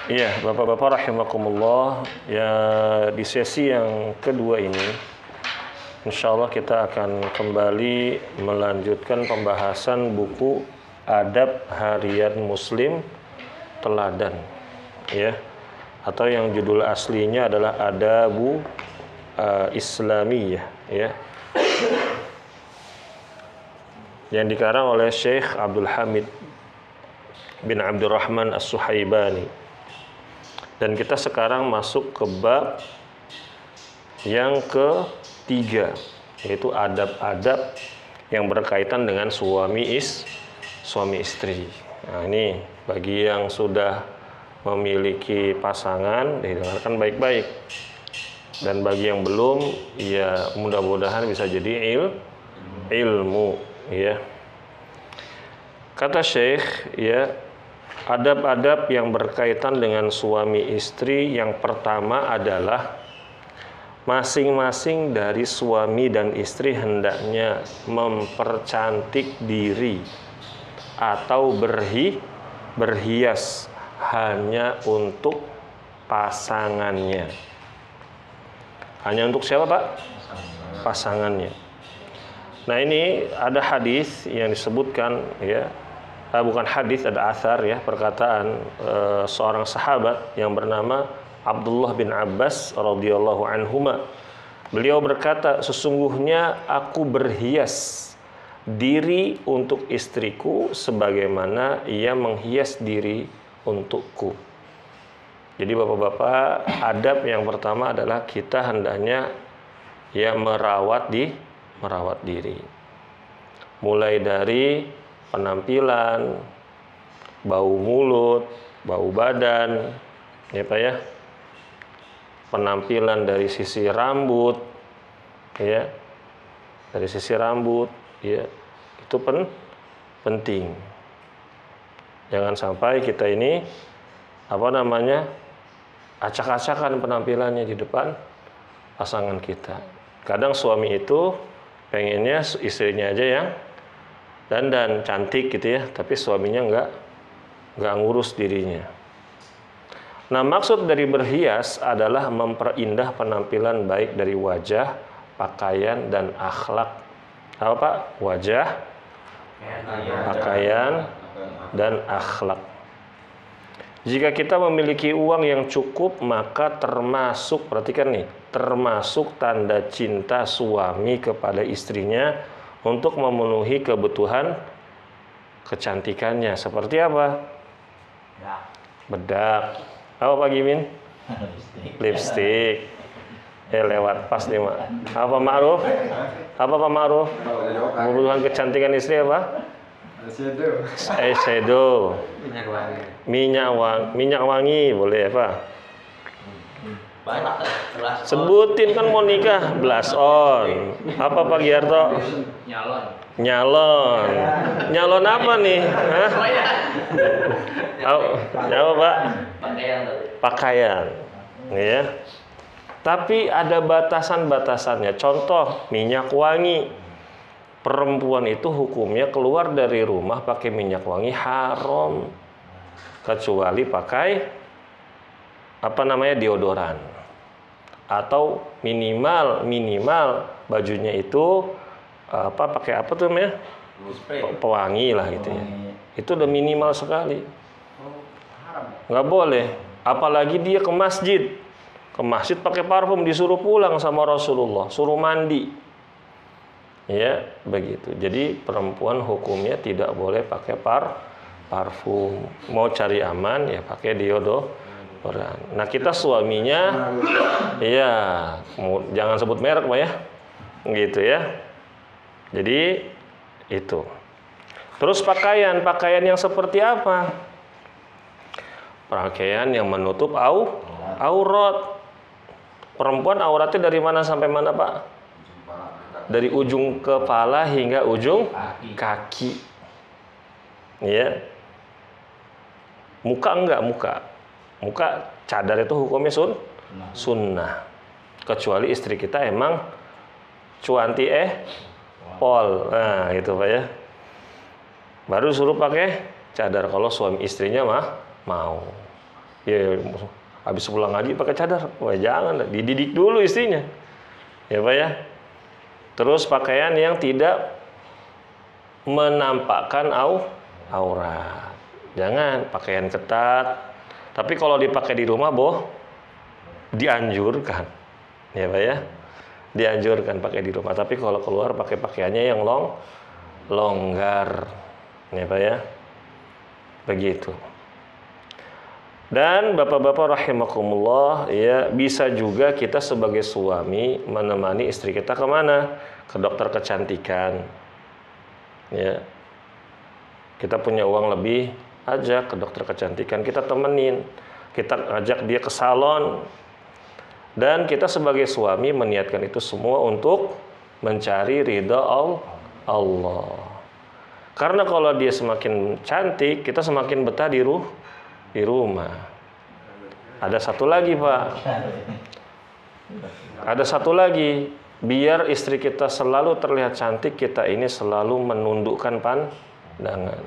Iya, Bapak-bapak rahimakumullah, ya di sesi yang kedua ini insya Allah kita akan kembali melanjutkan pembahasan buku Adab Harian Muslim Teladan, ya, atau yang judul aslinya adalah Adabu Islamiyah, ya, yang dikarang oleh Syekh Abdul Hamid bin Abdurrahman As-Suhaibani. Dan kita sekarang masuk ke bab yang ketiga, yaitu adab-adab yang berkaitan dengan suami istri. Nah, ini bagi yang sudah memiliki pasangan, didengarkan baik-baik. Dan bagi yang belum, ya mudah-mudahan bisa jadi ilmu, ya. Kata Syekh, ya, adab-adab yang berkaitan dengan suami istri yang pertama adalah masing-masing dari suami dan istri hendaknya mempercantik diri atau berhias hanya untuk pasangannya. Hanya untuk siapa, Pak? Pasangannya. Nah, ini ada hadis yang disebutkan, ya. Bukan hadis, ada athar, ya, perkataan seorang sahabat yang bernama Abdullah bin Abbas radhiyallahu anhuma. Beliau berkata, sesungguhnya aku berhias diri untuk istriku sebagaimana ia menghias diri untukku. Jadi bapak-bapak, adab yang pertama adalah kita hendaknya ya merawat diri. Mulai dari penampilan, bau mulut, bau badan, ya Pak ya. Penampilan dari sisi rambut, ya. Dari sisi rambut, ya. Itu penting. Jangan sampai kita ini acak-acakan penampilannya di depan pasangan kita. Kadang suami itu pengennya istrinya aja yang dandan cantik gitu ya, tapi suaminya nggak ngurus dirinya. Nah, maksud dari berhias adalah memperindah penampilan baik dari wajah, pakaian dan akhlak. Apa Pak? Wajah, pakaian dan akhlak. Jika kita memiliki uang yang cukup, maka perhatikan nih, termasuk tanda cinta suami kepada istrinya untuk memenuhi kebutuhan kecantikannya. Seperti apa? Bedak. Apa Pak Gimin? Lipstik. Lewat pas nih, Mak. Apa Ma'ruf? Apa Pak Ma'ruf? Kebutuhan kecantikan istri apa? Eyeshadow. Minyak wangi boleh apa? Sebutin kan mau nikah, blush on. Apa Pak Giarto? Nyalon apa nih? Hah? Apa Pak? Pakaian. Ya. Tapi ada batasan-batasannya. Contoh, minyak wangi. Perempuan itu hukumnya keluar dari rumah pakai minyak wangi haram. Kecuali pakai deodoran. Atau minimal bajunya itu pakai apa tuh namanya? Pewangi lah gitu ya. Itu udah minimal sekali. Nggak boleh. Apalagi dia ke masjid. Ke masjid pakai parfum, disuruh pulang sama Rasulullah, suruh mandi. Ya, begitu. Jadi perempuan hukumnya tidak boleh pakai parfum. Mau cari aman ya pakai deodoran. Nah, kita suaminya ya jangan sebut merek Pak ya. Gitu ya. Jadi itu. Terus pakaian yang seperti apa? Pakaian yang menutup aurat. Perempuan auratnya dari mana sampai mana, Pak? Dari ujung kepala hingga ujung kaki. Ya. Muka enggak, muka cadar itu hukumnya sunnah. Kecuali istri kita emang cuanti pol. Nah, gitu Pak ya. Baru suruh pakai cadar kalau suami istrinya mau. Ya, habis pulang ngaji pakai cadar. Wah, jangan, dididik dulu istrinya. Ya, Pak ya. Terus pakaian yang tidak menampakkan aurat. Jangan pakaian ketat. Tapi kalau dipakai di rumah, dianjurkan. Ya, Pak ya. Dianjurkan pakai di rumah. Tapi kalau keluar pakai pakaiannya yang longgar. Ya, Pak ya. Begitu. Dan bapak-bapak rahimakumullah, ya, bisa juga kita sebagai suami menemani istri kita kemana? Ke dokter kecantikan. Ya. Kita punya uang lebih, ajak ke dokter kecantikan, kita temenin. Kita ajak dia ke salon. Dan kita sebagai suami meniatkan itu semua untuk mencari ridha Allah. Karena kalau dia semakin cantik, kita semakin betah di rumah. Ada satu lagi, Pak. Ada satu lagi. Biar istri kita selalu terlihat cantik, kita ini selalu menundukkan pandangan.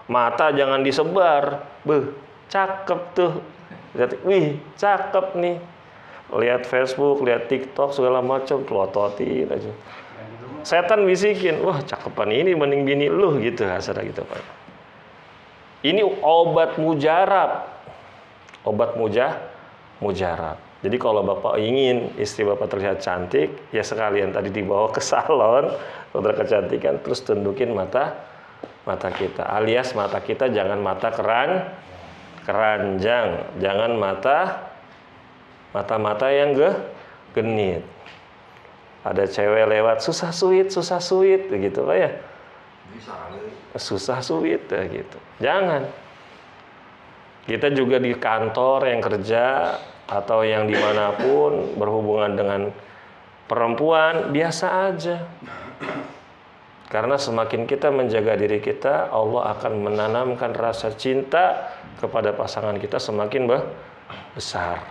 Mata jangan disebar. Cakep tuh. Lihat, wih, cakep nih. Lihat Facebook, lihat TikTok, segala macam, telototin aja. Setan bisikin, wah, cakepan ini mending bini lu gitu, hasara gitu, Pak. Ini obat mujarab. Obat mujarab. Jadi kalau Bapak ingin istri Bapak terlihat cantik, ya sekalian tadi dibawa ke salon, dokter kecantikan, terus tundukin mata kita. Alias mata kita jangan mata keranjang, jangan mata yang genit. Ada cewek lewat, susah sweet gitu, Pak ya. Susah sweet gitu. Jangan. Kita juga di kantor yang kerja atau yang dimanapun berhubungan dengan perempuan, biasa aja. Karena semakin kita menjaga diri kita, Allah akan menanamkan rasa cinta kepada pasangan kita semakin besar.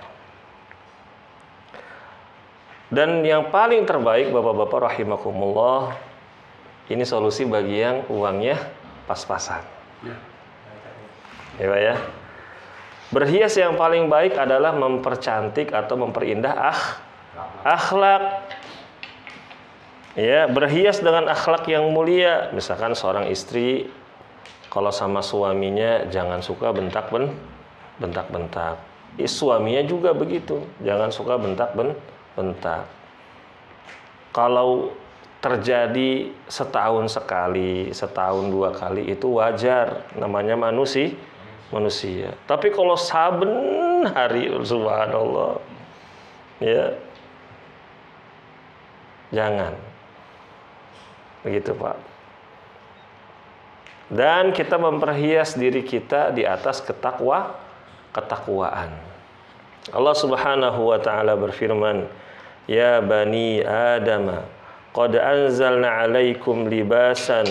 Dan yang paling terbaik, bapak-bapak rahimakumullah, ini solusi bagi yang uangnya pas-pasan. Ya, Pak ya. Berhias yang paling baik adalah mempercantik atau memperindah akhlak. Ya, berhias dengan akhlak yang mulia. Misalkan seorang istri kalau sama suaminya jangan suka bentak-bentak. Suaminya juga begitu, jangan suka bentak. Kalau terjadi setahun sekali, setahun dua kali itu wajar, namanya manusia. Tapi kalau saben hari, subhanallah, ya, jangan begitu, Pak. Dan kita memperhias diri kita di atas ketakwaan. Allah Subhanahu wa taala berfirman, "Ya bani Adam, qad anzalna 'alaikum libasan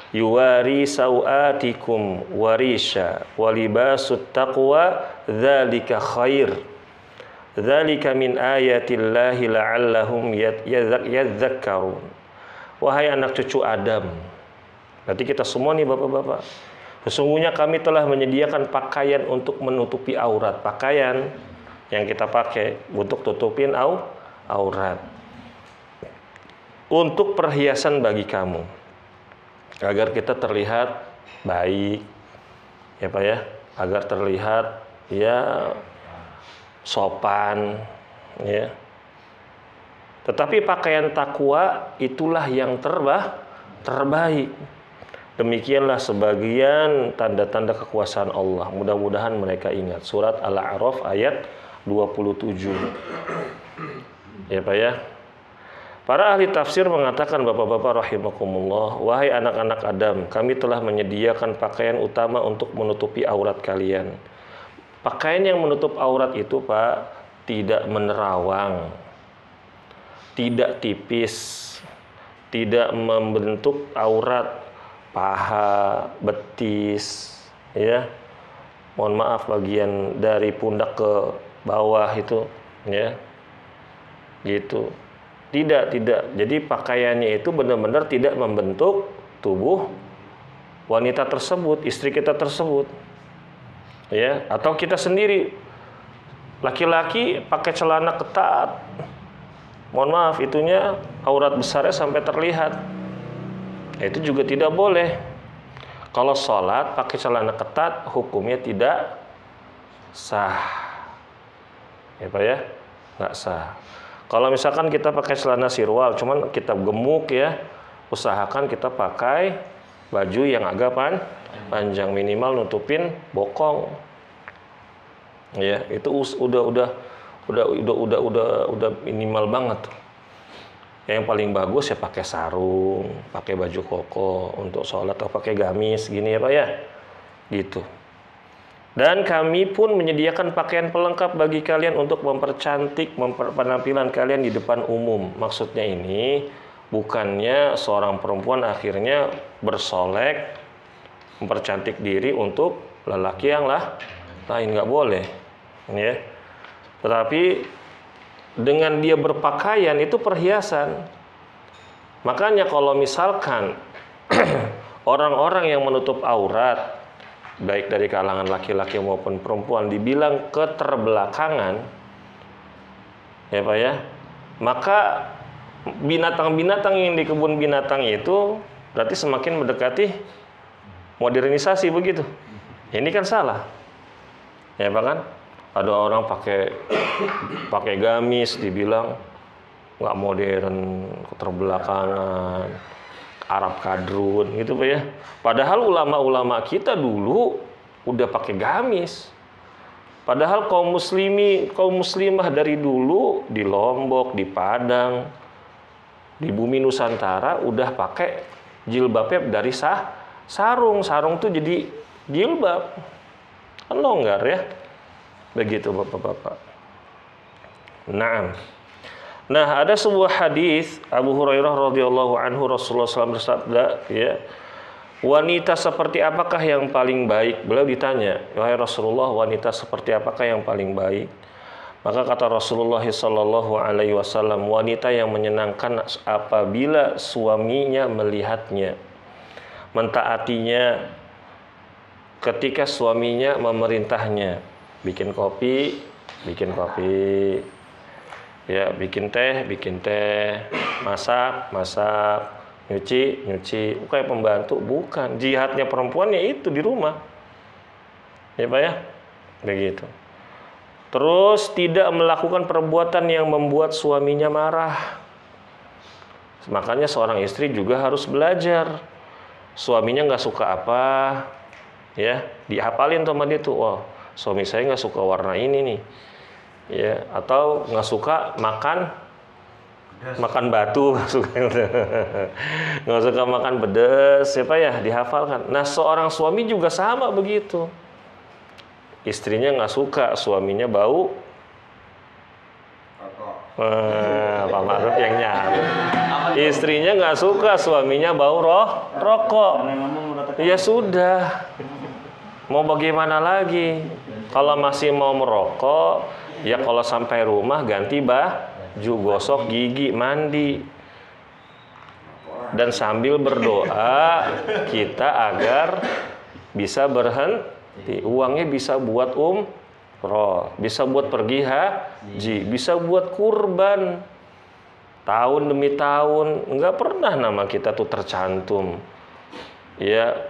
yuwari sawatikum warisha wa libasut taqwa dzalika khair. Dzalika min ayatillahi la'allahum yadhakkarun." Wahai anak cucu Adam. Berarti kita semua nih bapak-bapak. Sesungguhnya kami telah menyediakan pakaian untuk menutupi aurat. Pakaian yang kita pakai untuk tutupin aurat. Untuk perhiasan bagi kamu. Agar kita terlihat baik. Ya, Pak ya. Agar terlihat ya sopan, ya. Tetapi pakaian takwa itulah yang terbaik. Demikianlah sebagian tanda-tanda kekuasaan Allah. Mudah-mudahan mereka ingat. Surat Al-A'raf ayat 27. Ya, Pak ya. Para ahli tafsir mengatakan, bapak-bapak rahimakumullah, wahai anak-anak Adam, kami telah menyediakan pakaian utama untuk menutupi aurat kalian. Pakaian yang menutup aurat itu, Pak, tidak menerawang, tidak tipis, tidak membentuk aurat paha, betis, ya. Mohon maaf bagian dari pundak ke bawah itu, ya. Gitu. Tidak. Jadi pakaiannya itu benar-benar tidak membentuk tubuh wanita tersebut, istri kita tersebut. Ya, atau kita sendiri laki-laki pakai celana ketat. Mohon maaf, itunya aurat besarnya sampai terlihat. Itu juga tidak boleh. Kalau sholat pakai celana ketat, hukumnya tidak sah. Ya Pak ya, nggak sah. Kalau misalkan kita pakai celana sirwal, cuman kita gemuk ya, usahakan kita pakai baju yang agak panjang, minimal nutupin bokong. Ya, itu udah minimal banget. Yang paling bagus ya pakai sarung, pakai baju koko untuk sholat, atau pakai gamis gini ya Pak ya, gitu. Dan kami pun menyediakan pakaian pelengkap bagi kalian untuk mempercantik penampilan kalian di depan umum. Maksudnya ini bukannya seorang perempuan akhirnya bersolek mempercantik diri untuk lelaki yang lain, nggak boleh, ya. Tetapi dengan dia berpakaian itu perhiasan. Makanya kalau misalkan orang-orang yang menutup aurat, baik dari kalangan laki-laki maupun perempuan, dibilang keterbelakangan, ya Pak ya, maka binatang-binatang yang di kebun binatang itu berarti semakin mendekati modernisasi begitu. Ini kan salah, ya Pak kan? Ada orang pakai gamis dibilang nggak modern, keterbelakangan, Arab kadrun gitu Pak ya. Padahal ulama-ulama kita dulu udah pakai gamis. Padahal kaum muslimah dari dulu di Lombok, di Padang, di bumi Nusantara udah pakai jilbabnya dari sarung. Sarung tuh jadi jilbab. Kan longgar ya. Begitu Bapak-bapak. Nah, ada sebuah hadis Abu Hurairah radhiyallahu anhu, Rasulullah SAW bersabda, ya, wanita seperti apakah yang paling baik? Beliau ditanya, wahai Rasulullah, wanita seperti apakah yang paling baik? Maka kata Rasulullah sallallahu alaihi wasallam, wanita yang menyenangkan apabila suaminya melihatnya, mentaatinya ketika suaminya memerintahnya, bikin kopi, ya, bikin teh, masak, nyuci, kayak pembantu. Bukan, jihadnya perempuannya itu di rumah, ya Pak ya, begitu. Terus tidak melakukan perbuatan yang membuat suaminya marah. Makanya seorang istri juga harus belajar. Suaminya nggak suka apa, ya, dihafalin sama dia tuh. Oh, suami saya nggak suka warna ini nih, ya, atau nggak suka makan batu, nggak suka makan pedas, siapa ya, dihafalkan. Nah, seorang suami juga sama begitu. Istrinya nggak suka suaminya bau, Pak Ma'ruf yang nyaru. Istrinya nggak suka suaminya bau rokok. Ya sudah, mau bagaimana lagi? Kalau masih mau merokok, ya kalau sampai rumah ganti baju, gosok gigi, mandi. Dan sambil berdoa kita agar bisa berhenti. Uangnya bisa buat umroh, bisa buat pergi haji, bisa buat kurban. Tahun demi tahun, nggak pernah nama kita tuh tercantum. Ya,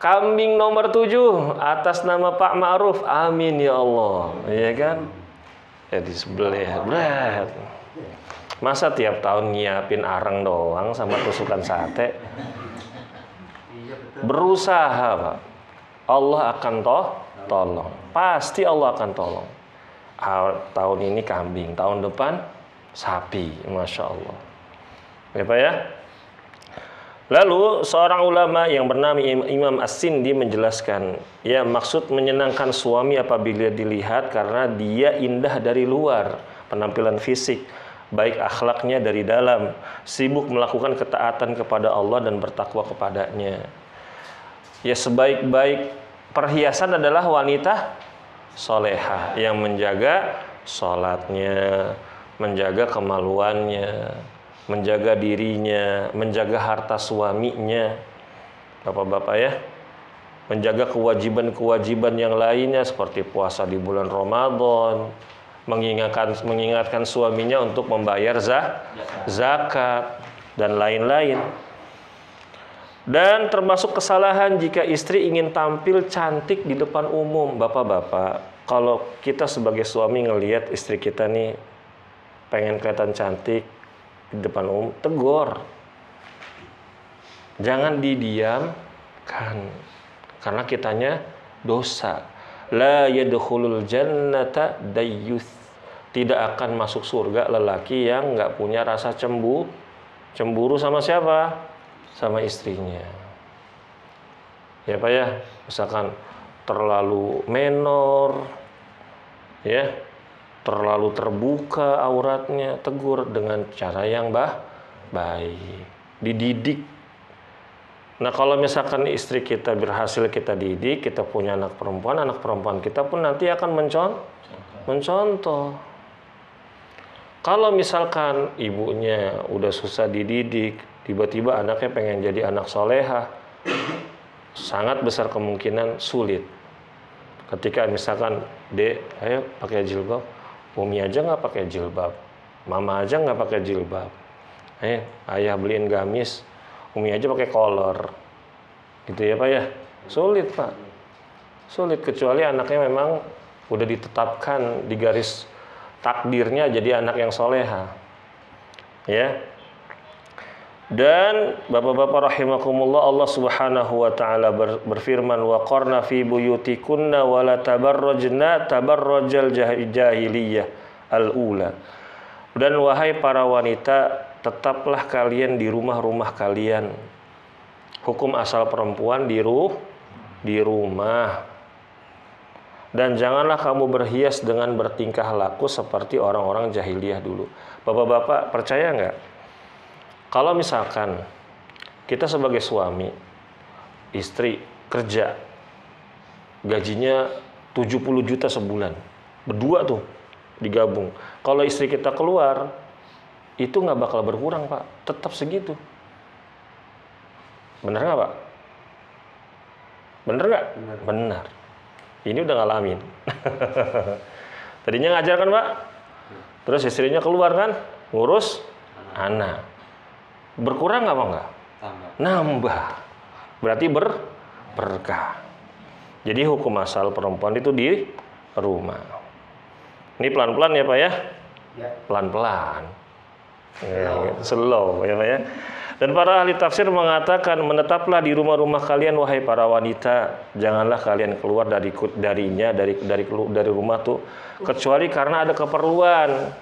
kambing nomor 7 atas nama Pak Ma'ruf, amin ya Allah, ya kan? Jadi sebelah berat. Masa tiap tahun nyiapin arang doang sama tusukan sate? Berusaha Pak, Allah akan tolong. Pasti Allah akan tolong. Tahun ini kambing, tahun depan sapi, Masya Allah. Ya Pak ya. Lalu seorang ulama yang bernama Imam As-Sindi menjelaskan, ya, maksud menyenangkan suami apabila dilihat karena dia indah dari luar, penampilan fisik, baik akhlaknya dari dalam, sibuk melakukan ketaatan kepada Allah dan bertakwa kepadanya. Ya, sebaik-baik perhiasan adalah wanita solehah yang menjaga sholatnya, menjaga kemaluannya, menjaga dirinya, menjaga harta suaminya. Bapak-bapak ya, menjaga kewajiban-kewajiban yang lainnya seperti puasa di bulan Ramadan, mengingatkan suaminya untuk membayar zakat dan lain-lain. Dan termasuk kesalahan jika istri ingin tampil cantik di depan umum. Bapak-bapak, kalau kita sebagai suami ngelihat istri kita nih pengen kelihatan cantik di depan umum, tegur. Jangan didiamkan, karena kitanya dosa. La yadkhulul jannata dayyuth. Tidak akan masuk surga lelaki yang nggak punya rasa cemburu sama siapa? Sama istrinya. Ya Pak ya, misalkan terlalu menor, ya, terlalu terbuka auratnya, tegur dengan cara yang baik, dididik. Nah kalau misalkan istri kita berhasil kita didik, kita punya anak perempuan kita pun nanti akan mencontoh. Kalau misalkan ibunya udah susah dididik, tiba-tiba anaknya pengen jadi anak soleha, sangat besar kemungkinan sulit. Ketika misalkan, Dek, ayo pakai jilbab, Umi aja nggak pakai jilbab, Mama aja nggak pakai jilbab, ayah beliin gamis, Umi aja pakai kolor, gitu ya Pak ya. Sulit Pak, sulit kecuali anaknya memang udah ditetapkan di garis takdirnya jadi anak yang soleha, ya. Dan bapak-bapak rahimakumullah, Allah Subhanahu wa taala berfirman, wa qarna fi buyutikunna wa la tabarrajna tabarrajal jahiliyah al-ula. Dan wahai para wanita, tetaplah kalian di rumah-rumah kalian. Hukum asal perempuan di rumah. Dan janganlah kamu berhias dengan bertingkah laku seperti orang-orang jahiliyah dulu. Bapak-bapak percaya nggak? Kalau misalkan kita sebagai suami, istri kerja, gajinya 70 juta sebulan, berdua tuh digabung. Kalau istri kita keluar, itu nggak bakal berkurang Pak, tetap segitu. Benar nggak Pak? Benar nggak? Benar. Ini udah ngalamin. Tadinya ngajar kan Pak, terus istrinya keluar kan, ngurus anak. Berkurang apa enggak? Nambah. Berarti berkah. Jadi hukum asal perempuan itu di rumah. Ini pelan-pelan ya Pak ya? Pelan-pelan. Ya, slow ya Pak ya. Dan para ahli tafsir mengatakan, menetaplah di rumah-rumah kalian wahai para wanita, janganlah kalian keluar dari rumah tuh kecuali karena ada keperluan.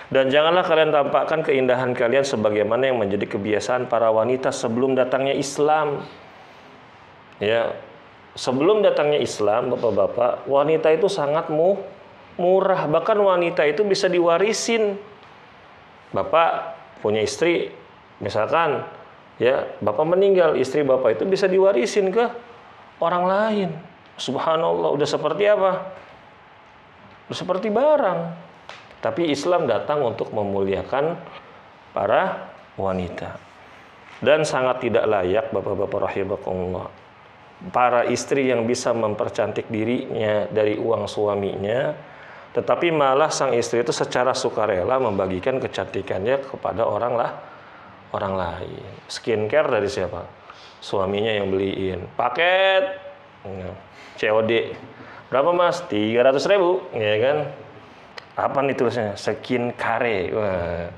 Dan janganlah kalian tampakkan keindahan kalian sebagaimana yang menjadi kebiasaan para wanita sebelum datangnya Islam. Ya, sebelum datangnya Islam, bapak-bapak, wanita itu sangat murah, bahkan wanita itu bisa diwarisin. Bapak punya istri, misalkan ya bapak meninggal, istri bapak itu bisa diwarisin ke orang lain. Subhanallah, udah seperti apa? Udah seperti barang. Tapi Islam datang untuk memuliakan para wanita. Dan sangat tidak layak bapak-bapak rahimakumullah, para istri yang bisa mempercantik dirinya dari uang suaminya, tetapi malah sang istri itu secara sukarela membagikan kecantikannya kepada orang lain. Skincare dari siapa? Suaminya yang beliin. Paket COD. Berapa Mas? 300.000, ya kan? Apa nih tulisnya? Skincare. Wah,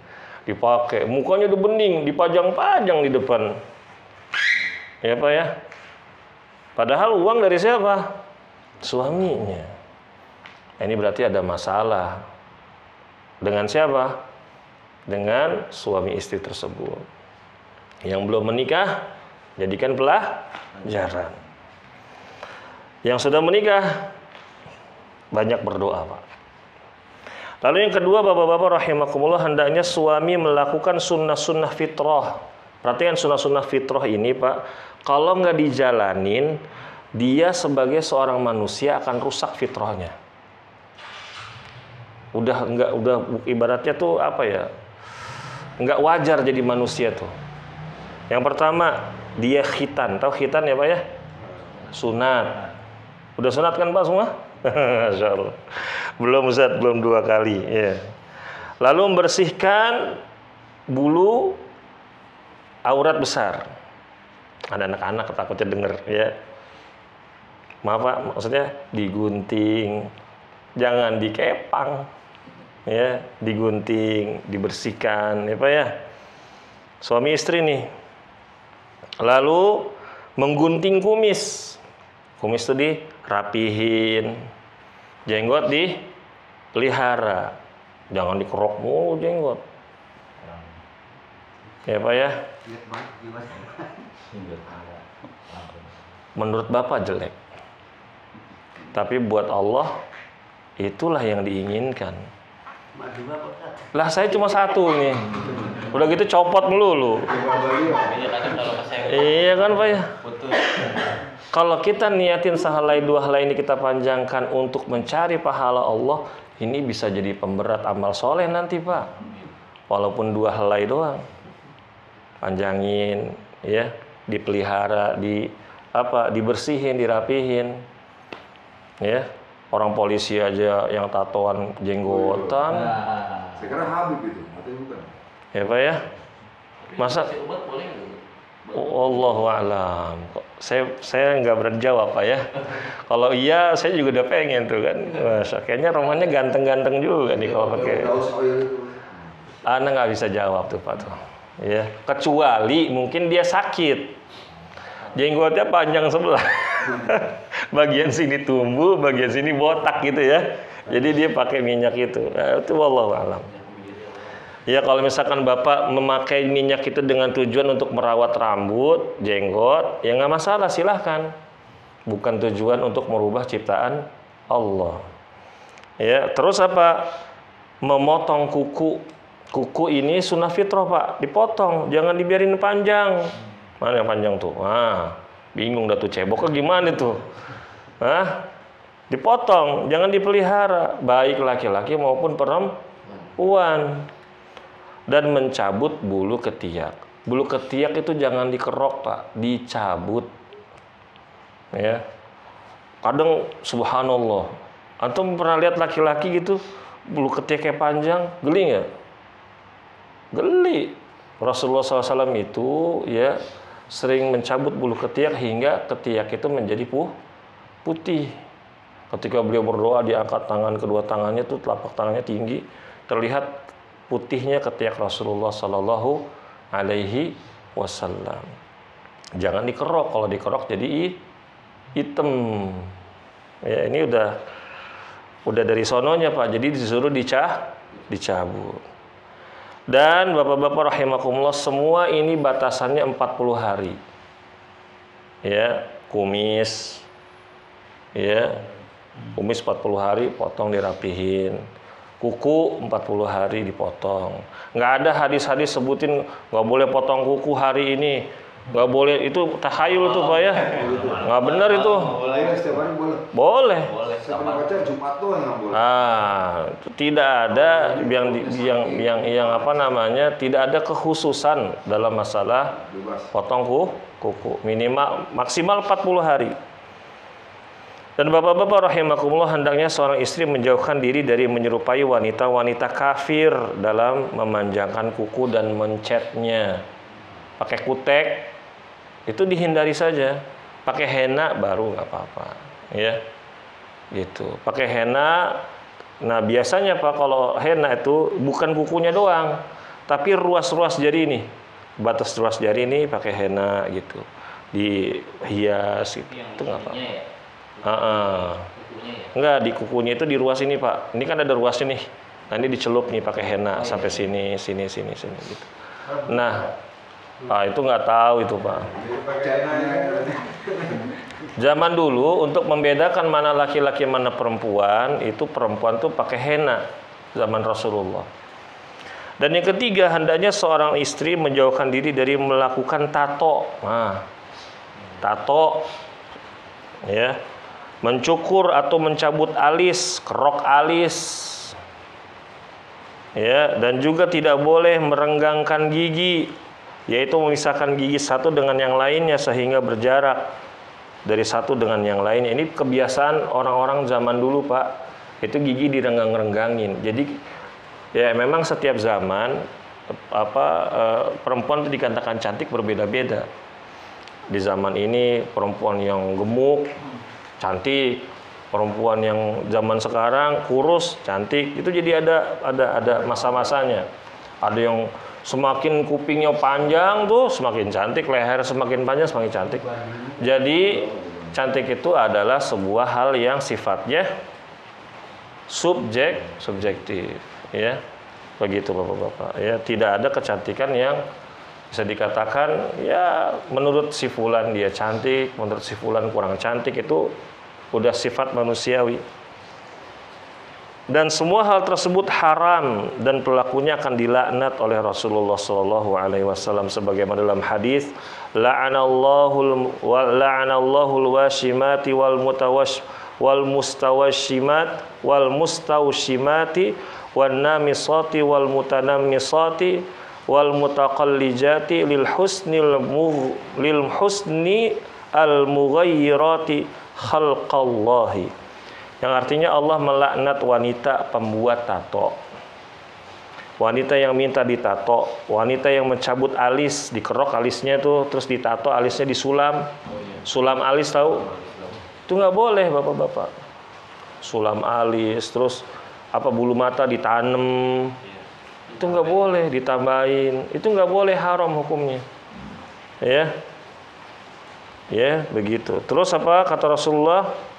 dipakai. Mukanya udah bening, dipajang-pajang di depan. Ya Pak ya? Padahal uang dari siapa? Suaminya. Ini berarti ada masalah. Dengan siapa? Dengan suami istri tersebut. Yang belum menikah, jadikan pelajaran. Yang sudah menikah, banyak berdoa Pak. Lalu yang kedua, bapak-bapak rahimakumullah, hendaknya suami melakukan sunnah-sunnah fitrah. Perhatikan sunnah-sunnah fitrah ini Pak, kalau nggak dijalanin, dia sebagai seorang manusia akan rusak fitrahnya. Udah ibaratnya tuh apa ya? Nggak wajar jadi manusia tuh. Yang pertama, dia khitan. Tahu khitan ya Pak ya? sunat. Udah sunat kan Pak semua? Masya Allah. Belum Ustaz, belum 2 kali. Ya. Lalu membersihkan bulu aurat besar. Ada anak-anak takutnya denger ya. Maaf Pak, maksudnya digunting, jangan dikepang, ya, digunting, dibersihkan, ya Pak ya. Suami istri nih. Lalu menggunting kumis. Kumis itu dirapihin. Jenggot dipelihara. Jangan dikerok mulu jenggot. Ya Pak ya. Menurut Bapak jelek. Tapi buat Allah itulah yang diinginkan. Lah saya cuma satu nih. Udah gitu copot melulu. Iya kan Pak ya. Kalau kita niatin sehelai 2 helai ini kita panjangkan untuk mencari pahala Allah, ini bisa jadi pemberat amal soleh nanti Pak. Walaupun 2 helai doang. Panjangin ya, dipelihara, dibersihin, dirapihin. Ya, orang polisi aja yang tatoan jenggotan. Sekarang Habib itu, atau bukan? Ya Pak ya. Masa? Allahu a'lam. Saya nggak berani jawab Pak ya. Kalau iya, saya juga udah pengen tuh kan. Masa kayaknya romannya ganteng-ganteng juga nih kalau pakai. Ana nggak bisa jawab tuh Pak tuh. Ya, kecuali mungkin dia sakit. Jenggotnya panjang sebelah. Bagian sini tumbuh, bagian sini botak gitu ya. Jadi dia pakai minyak itu. Nah, itu wallahu alam. Ya kalau misalkan Bapak memakai minyak itu dengan tujuan untuk merawat rambut, jenggot, ya nggak masalah, silahkan. Bukan tujuan untuk merubah ciptaan Allah. Ya, terus apa? Memotong kuku. Kuku ini sunnah fitrah Pak, dipotong, jangan dibiarin panjang. Mana yang panjang tuh? Bingung dah tuh ceboknya gimana tuh? Dipotong, jangan dipelihara, baik laki-laki maupun perempuan. Dan mencabut bulu ketiak. Bulu ketiak itu jangan dikerok Pak, dicabut. Ya. Kadang subhanallah, antum pernah lihat laki-laki gitu bulu ketiaknya panjang, geli nggak? Geli. Rasulullah SAW itu ya sering mencabut bulu ketiak hingga ketiak itu menjadi putih. Ketika beliau berdoa, diangkat kedua tangannya tuh, telapak tangannya tinggi, terlihat putihnya ketiak Rasulullah Sallallahu Alaihi Wasallam. Jangan dikerok, kalau dikerok jadi hitam. Ya ini udah dari sononya Pak, jadi disuruh dicabut. Dan Bapak-bapak rahimakumullah, semua ini batasannya 40 hari. Ya, kumis. Ya. Kumis 40 hari potong dirapihin. Kuku 40 hari dipotong. Nggak ada hadis-hadis sebutin nggak boleh potong kuku hari ini. Nggak boleh, itu tahayul tuh Pak ya. Nggak benar itu. Boleh, setiap hari boleh. Boleh. Saya pernah baca Jumat doang nggak boleh. Tidak ada yang apa namanya, tidak ada kekhususan dalam masalah potong kuku. Minimal maksimal 40 hari. Dan bapak-bapak rahimakumullah, hendaknya seorang istri menjauhkan diri dari menyerupai wanita-wanita kafir dalam memanjangkan kuku dan mencetnya. Pakai kutek itu dihindari saja. Pakai henna baru nggak apa-apa, ya. Gitu. Pakai henna. Nah, biasanya Pak kalau henna itu bukan kukunya doang, tapi ruas-ruas jari ini. Batas ruas jari ini pakai henna gitu. Dihias gitu. Itu nggak apa-apa. Enggak, di kukunya itu di ruas ini Pak. Ini kan ada ruasnya nih. Nah, ini dicelup nih pakai henna sampai sini gitu. Nah, itu nggak tahu itu Pak. Zaman dulu untuk membedakan mana laki-laki mana perempuan, itu perempuan tuh pakai henna zaman Rasulullah. Dan yang ketiga, hendaknya seorang istri menjauhkan diri dari melakukan tato. Nah, tato ya, mencukur atau mencabut alis, kerok alis. Ya, dan juga tidak boleh merenggangkan gigi, yaitu memisahkan gigi satu dengan yang lainnya sehingga berjarak. dari satu dengan yang lain. Ini kebiasaan orang-orang zaman dulu, Pak. Itu gigi direnggang-renggangin. Jadi ya memang setiap zaman perempuan itu dikatakan cantik berbeda-beda. Di zaman ini perempuan yang gemuk cantik, perempuan yang zaman sekarang kurus cantik. Itu jadi ada masa-masanya. Ada yang semakin kupingnya panjang tuh semakin cantik, leher semakin panjang semakin cantik. Jadi cantik itu adalah sebuah hal yang sifatnya subjektif, ya. Begitu Bapak-bapak, ya. Tidak ada kecantikan yang bisa dikatakan ya menurut si fulan dia cantik, menurut si fulan kurang cantik. Itu udah sifat manusiawi. Dan semua hal tersebut haram dan pelakunya akan dilaknat oleh Rasulullah SAW sebagaimana dalam hadis, la'anallahu al-washimati wal mustawashimat wal mustawshimati wan namisati wal mutanammisati wal mutaqallijati lil husni al mughayyirati khalqallahi. Yang artinya Allah melaknat wanita pembuat tato, wanita yang minta ditato, wanita yang mencabut alis, dikerok alisnya tuh, terus ditato alisnya disulam, sulam alis tahu? Itu nggak boleh Bapak-bapak. Sulam alis, terus bulu mata ditanem, itu nggak boleh, ditambahin, itu nggak boleh, haram hukumnya, ya, begitu. Terus kata Rasulullah?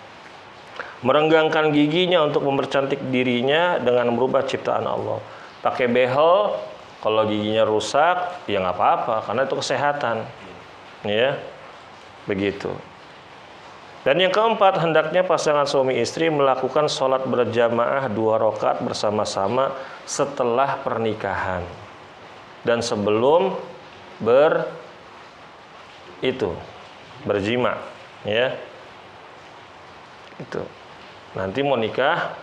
Merenggangkan giginya untuk mempercantik dirinya dengan merubah ciptaan Allah. Pakai behel, kalau giginya rusak, ya nggak apa-apa, karena itu kesehatan, ya, begitu. Dan yang keempat, hendaknya pasangan suami istri melakukan sholat berjamaah 2 rakaat bersama-sama setelah pernikahan dan sebelum berjima, ya, itu. Nanti mau nikah,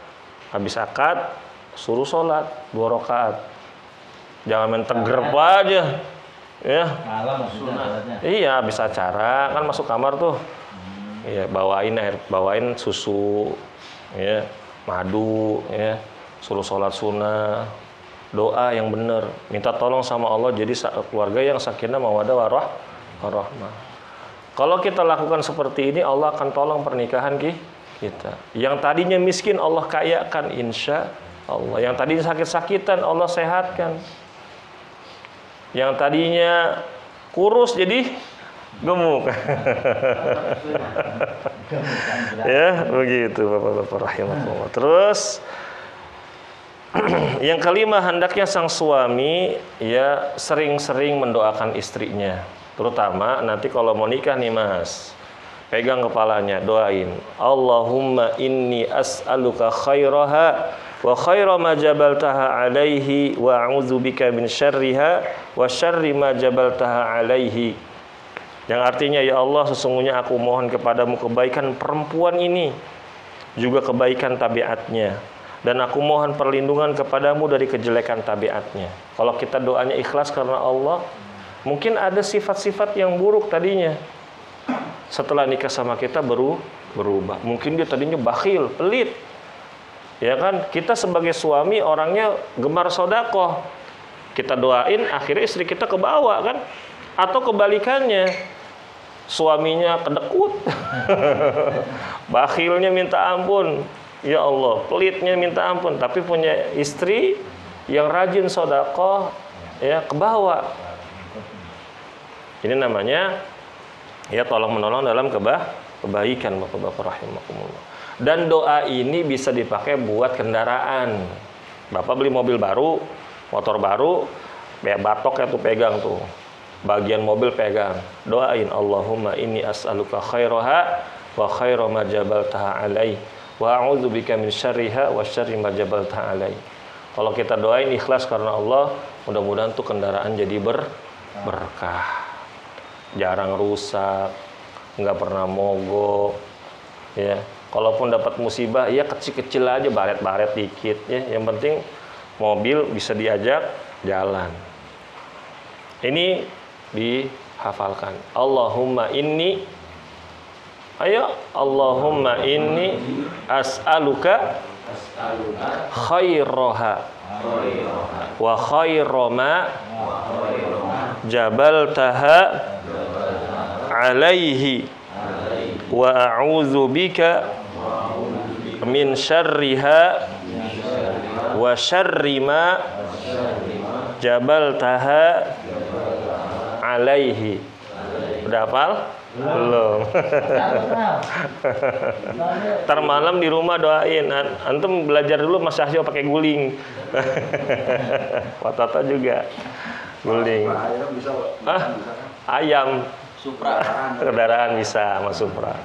habis akad, suruh sholat 2 rakaat. Jangan main tegrep aja, ya. Iya, habis acara kan masuk kamar tuh, ya, bawain susu, ya, madu, ya, suruh sholat sunnah, doa yang benar, minta tolong sama Allah jadi keluarga yang sakinah mawaddah warahmah. Kalau kita lakukan seperti ini, Allah akan tolong pernikahan kita. Yang tadinya miskin Allah kayakan insya Allah. Yang tadinya sakit-sakitan Allah sehatkan. Yang tadinya kurus jadi gemuk. Ya, begitu Bapak-bapak rahimakumullah. Terus yang kelima, hendaknya sang suami ya sering-sering mendoakan istrinya. Terutama nanti kalau mau nikah nih Mas, pegang kepalanya, doain, Allahumma inni as'aluka khairaha wa khaira ma jabaltaha alaihi wa a'udzubika min syarriha wa syarri ma jabaltaha alaihi. Yang artinya, ya Allah, sesungguhnya aku mohon kepadamu kebaikan perempuan ini, juga kebaikan tabiatnya, dan aku mohon perlindungan kepadamu dari kejelekan tabiatnya. Kalau kita doanya ikhlas karena Allah, mungkin ada sifat-sifat yang buruk tadinya, setelah nikah sama kita berubah. Mungkin dia tadinya bakhil, pelit, ya kan? Kita sebagai suami orangnya gemar sedekah, kita doain, akhirnya istri kita kebawa kan? Atau kebalikannya, suaminya kedekut, bakhilnya minta ampun, ya Allah, pelitnya minta ampun, tapi punya istri yang rajin sedekah, ya, kebawa. Ini namanya ya tolong menolong dalam kebaikan Bapak-bapak rahimakumullah. Dan doa ini bisa dipakai buat kendaraan. Bapak beli mobil baru, motor baru, ya batoknya tuh pegang tuh, bagian mobil pegang, doain, Allahumma inni as'aluka khairaha wa khaira ma jabaltaha alai wa a'udzubika min syarriha wa syarri ma jabaltaha alai. Kalau kita doain ikhlas karena Allah, mudah-mudahan tuh kendaraan jadi berkah, jarang rusak, nggak pernah mogok, ya. Kalaupun dapat musibah, ya kecil-kecil aja, baret-baret dikit, ya. Yang penting mobil bisa diajak jalan. Ini dihafalkan. Allahumma inni Ayo, Allahumma inni as'aluka khairaha wa khairama jabaltaha alaihi wa a'udzu bika min syarriha wa syarri ma jabaltaha alaihi. Udah hafal? Belum. Ntar malam di rumah doain. Antum belajar dulu Mas Syahyo pakai guling. Watata juga guling. Ayam bisa, Hah? Ayam. Supra. Kendaraan bisa Mas Supra.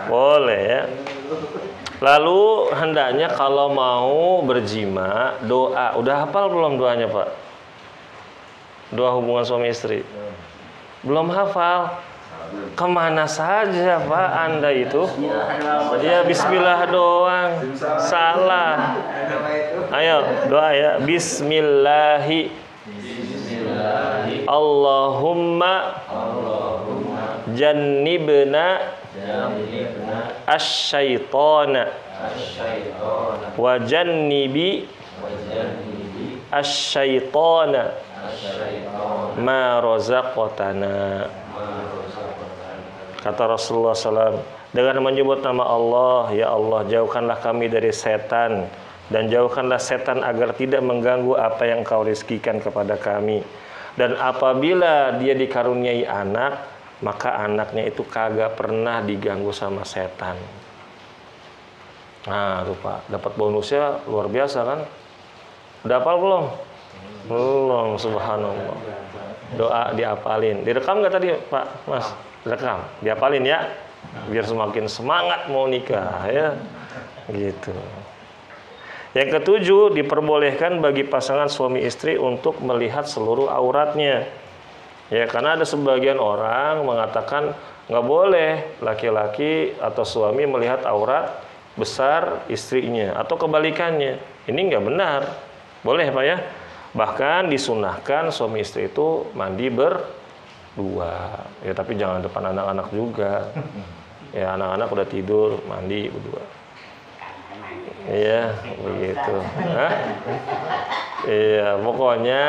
Boleh ya. Lalu hendaknya kalau mau berjima doa. Udah hafal belum doanya Pak? Doa hubungan suami istri. Belum hafal. Kemana saja Pak Anda itu? Ya Bismillah doang. Salah. Ayo doa ya. Bismillahi. Allahumma jannibna asyaitona wa jannibi asyaitona ma razaqtana. Kata Rasulullah SAW, dengan menyebut nama Allah, ya Allah, jauhkanlah kami dari setan dan jauhkanlah setan agar tidak mengganggu apa yang Kau rizkikan kepada kami. Dan apabila dia dikaruniai anak, maka anaknya itu kagak pernah diganggu sama setan. Nah, tuh Pak, dapat bonusnya luar biasa kan? Udah hafal belum? Belum, subhanallah. Doa diapalin. Direkam nggak tadi Pak, Mas? Direkam, diapalin ya, biar semakin semangat mau nikah ya, gitu. Yang ketujuh, diperbolehkan bagi pasangan suami istri untuk melihat seluruh auratnya. Ya, karena ada sebagian orang mengatakan nggak boleh laki-laki atau suami melihat aurat besar istrinya atau kebalikannya. Ini nggak benar. Boleh Pak ya. Bahkan disunahkan suami istri itu mandi berdua. Ya tapi jangan depan anak-anak juga. Ya anak-anak udah tidur, mandi berdua. Iya, begitu. Hah? Iya, pokoknya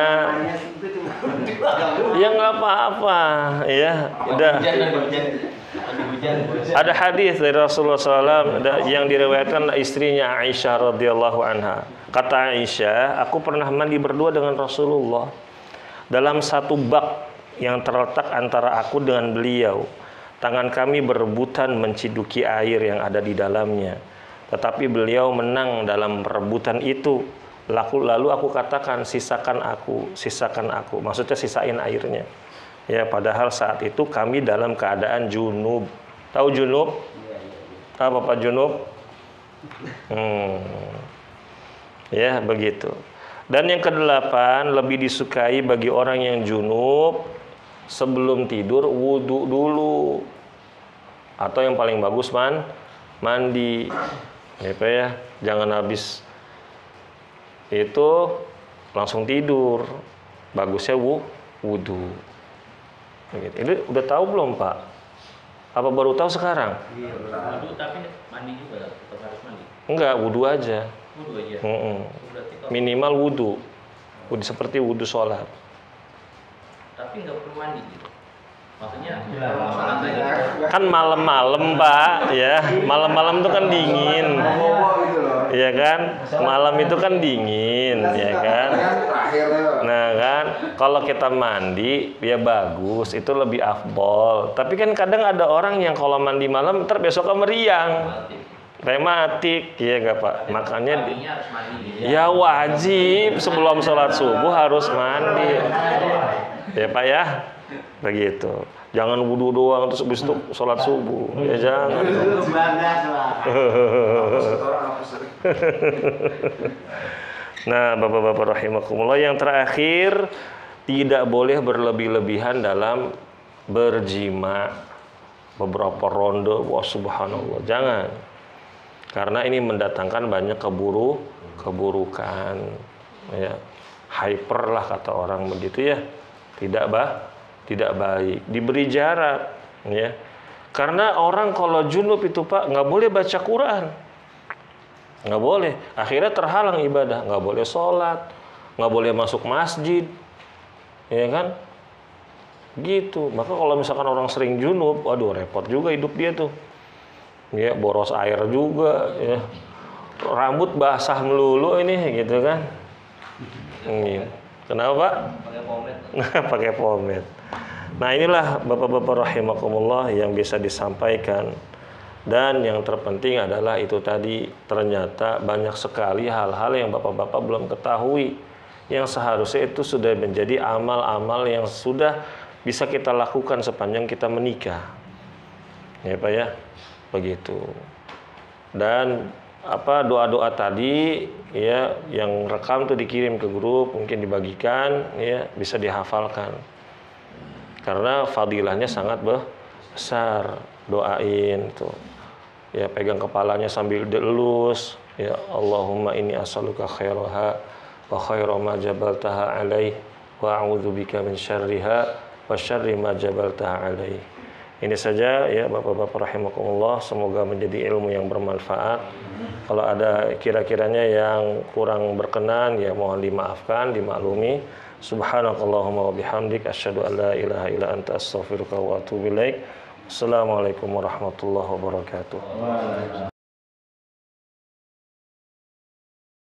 ya nggak apa-apa, ya. Udah. Ada hadis dari Rasulullah SAW yang diriwayatkan istrinya Aisyah radhiyallahu anha. Kata Aisyah, aku pernah mandi berdua dengan Rasulullah dalam satu bak yang terletak antara aku dengan beliau. Tangan kami berebutan menciduki air yang ada di dalamnya. Tetapi beliau menang dalam perebutan itu. Lalu aku katakan, sisakan aku. Maksudnya sisain airnya. Ya, padahal saat itu kami dalam keadaan junub. Tahu junub? Apa Pak junub? Ya, begitu. Dan yang kedelapan, lebih disukai bagi orang yang junub sebelum tidur wudu dulu. Atau yang paling bagus mandi. Ya, Pak ya, jangan habis itu langsung tidur. Bagusnya wudu. Begitu. Ini udah tahu belum Pak? Apa baru tahu sekarang? Iya, wudu tapi mandi juga, tetap harus mandi. Enggak, wudu aja. Wudu aja. Minimal wudu. Seperti wudu sholat. Tapi nggak perlu mandi gitu. Maksudnya kan malam-malam Pak ya, malam-malam itu kan dingin, ya kan, malam itu kan dingin, ya kan. Nah kan, kalau kita mandi ya bagus, itu lebih afdol. Tapi kan kadang ada orang yang kalau mandi malam ntar besoknya meriang, rematik, ya nggak Pak. Makanya ya wajib sebelum sholat subuh harus mandi, ya Pak ya. Begitu. Jangan wudu doang terus habis itu sholat subuh. Ya jangan. Nah, Bapak-bapak rahimakumullah, yang terakhir, tidak boleh berlebih-lebihan dalam berjima. Beberapa ronde, wah subhanallah, jangan. Karena ini mendatangkan banyak keburukan. Ya. Hyper lah kata orang begitu ya. Tidak baik, diberi jarak ya. Karena orang kalau junub itu Pak nggak boleh baca Quran, nggak boleh. Akhirnya terhalang ibadah, nggak boleh sholat, nggak boleh masuk masjid, ya kan? Gitu. Maka kalau misalkan orang sering junub, waduh repot juga hidup dia tuh. Ya boros air juga, ya. Rambut basah melulu ini, gitu kan? Kenapa Pak? Pakai pomade. Pakai pomade. Nah inilah Bapak-bapak rahimakumullah yang bisa disampaikan. Dan yang terpenting adalah itu tadi, ternyata banyak sekali hal-hal yang Bapak-bapak belum ketahui, yang seharusnya itu sudah menjadi amal-amal yang sudah bisa kita lakukan sepanjang kita menikah. Ya Pak ya, begitu. Dan doa-doa tadi ya yang rekam tuh dikirim ke grup, mungkin dibagikan ya, bisa dihafalkan. Karena fadilahnya sangat besar. Doain tuh. Ya pegang kepalanya sambil dielus, ya Allahumma inni as'aluka khairaha wa khaira ma jabaltaha alaih wa a'udzubika min syarriha wa syarri ma jabaltaha alaih. Ini saja ya Bapak-bapak rahimakumullah, semoga menjadi ilmu yang bermanfaat. Kalau ada kira-kiranya yang kurang berkenan ya mohon dimaafkan, dimaklumi. Subhanakallahumma wa bihamdik asyhadu an la ilaha illa anta astaghfiruka wa atubu ilaik. Assalamualaikum warahmatullahi wabarakatuh.